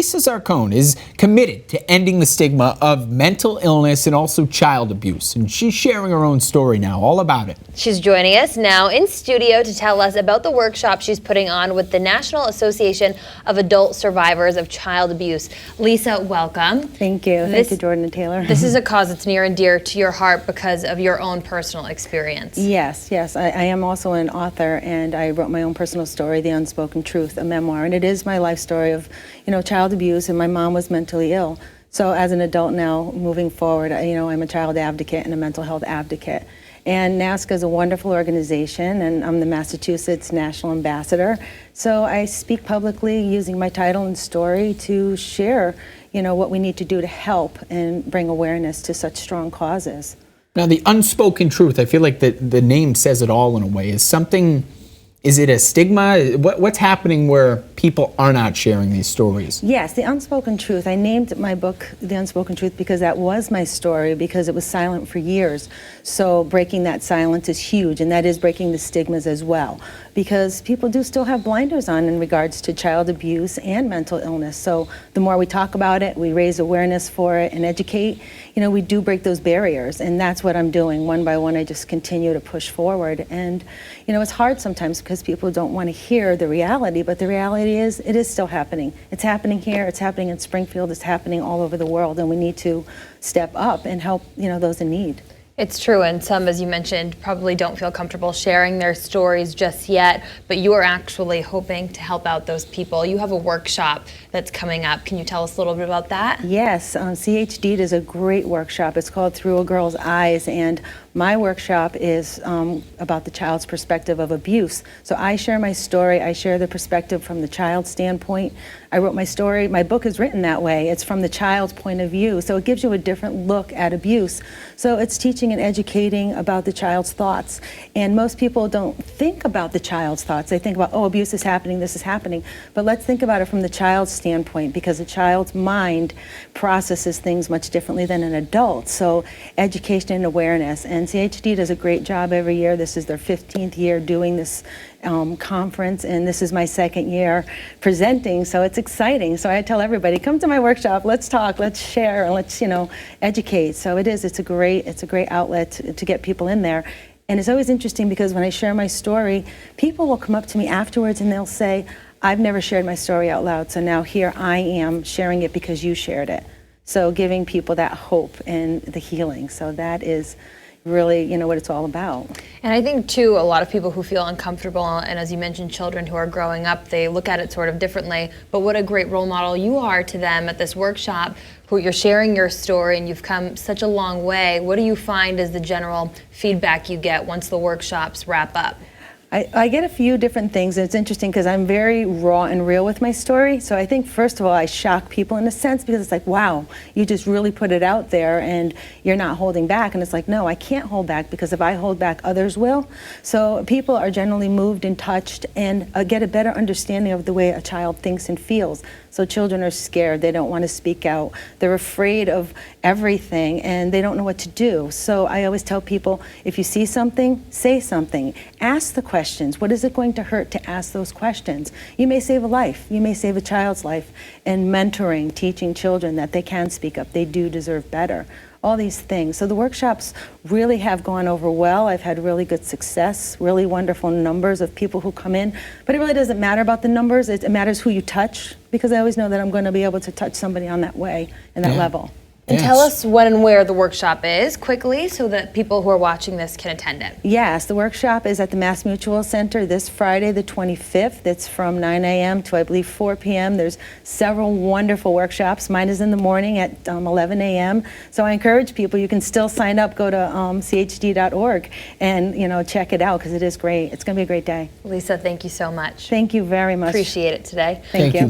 Lisa Zarcone is committed to ending the stigma of mental illness and also child abuse, and she's sharing her own story now, all about it. She's joining us now in studio to tell us about the workshop she's putting on with the National Association of Adult Survivors of Child Abuse. Lisa, welcome. Thank you. Thank you, Jordan and Taylor. This is a cause that's near and dear to your heart because of your own personal experience. Yes. I am also an author, and I wrote my own personal story, The Unspoken Truth, a memoir, and it is my life story of, child abuse, and my mom was mentally ill. So as an adult now, moving forward, I'm a child advocate and a mental health advocate. And NASCA is a wonderful organization, and I'm the Massachusetts National Ambassador. So I speak publicly using my title and story to share, what we need to do to help and bring awareness to such strong causes. Now, the unspoken truth, I feel like the name says it all in a way. Is it a stigma? What's happening where people are not sharing these stories? Yes, The Unspoken Truth. I named my book The Unspoken Truth because that was my story, because it was silent for years. So breaking that silence is huge, and that is breaking the stigmas as well, because people do still have blinders on in regards to child abuse and mental illness. So the more we talk about it, we raise awareness for it and educate, we do break those barriers, and that's what I'm doing. One by one, I just continue to push forward. And, it's hard sometimes because people don't want to hear the reality, but the reality is it is still happening. It's happening here, it's happening in Springfield, it's happening all over the world, and we need to step up and help, those in need. It's true, and some, as you mentioned, probably don't feel comfortable sharing their stories just yet, but you are actually hoping to help out those people. You have a workshop that's coming up. Can you tell us a little bit about that? Yes, CHD is a great workshop. It's called Through a Girl's Eyes, and my workshop is about the child's perspective of abuse. So I share my story, I share the perspective from the child's standpoint. I wrote my story, my book is written that way. It's from the child's point of view, so it gives you a different look at abuse. So it's teaching and educating about the child's thoughts. And most people don't think about the child's thoughts. They think about, abuse is happening, this is happening. But let's think about it from the child's standpoint, because the child's mind processes things much differently than an adult. So education and awareness. And CHD does a great job every year. This is their 15th year doing this conference, and this is my second year presenting, so it's exciting. So I tell everybody, come to my workshop, let's talk, let's share, and let's educate. So it's a great outlet to get people in there. And it's always interesting because when I share my story, people will come up to me afterwards and they'll say, I've never shared my story out loud, so now here I am sharing it because you shared it. So giving people that hope and the healing. So that is really, what it's all about. And I think, too, a lot of people who feel uncomfortable, and as you mentioned, children who are growing up, they look at it sort of differently, but what a great role model you are to them at this workshop, who you're sharing your story, and you've come such a long way. What do you find is the general feedback you get once the workshops wrap up? I get a few different things, and it's interesting because I'm very raw and real with my story. So I think, first of all, I shock people in a sense because it's like, wow, you just really put it out there and you're not holding back. And it's like, no, I can't hold back, because if I hold back, others will. So people are generally moved and touched and get a better understanding of the way a child thinks and feels. So children are scared, they don't want to speak out, they're afraid of everything, and they don't know what to do. So I always tell people, if you see something, say something. Ask the questions. What is it going to hurt to ask those questions? You may save a life, you may save a child's life. And mentoring, teaching children that they can speak up, they do deserve better. All these things. So the workshops really have gone over well. I've had really good success, really wonderful numbers of people who come in. But it really doesn't matter about the numbers. It matters who you touch, because I always know that I'm going to be able to touch somebody on that way and that level. And tell us when and where the workshop is quickly, so that people who are watching this can attend it. Yes, the workshop is at the Mass Mutual Center this Friday, the 25th. It's from 9 a.m. to, I believe, 4 p.m. There's several wonderful workshops. Mine is in the morning at 11 a.m. So I encourage people, you can still sign up, go to chd.org and check it out, because it is great. It's going to be a great day. Lisa, thank you so much. Thank you very much. Appreciate it today. Thank you.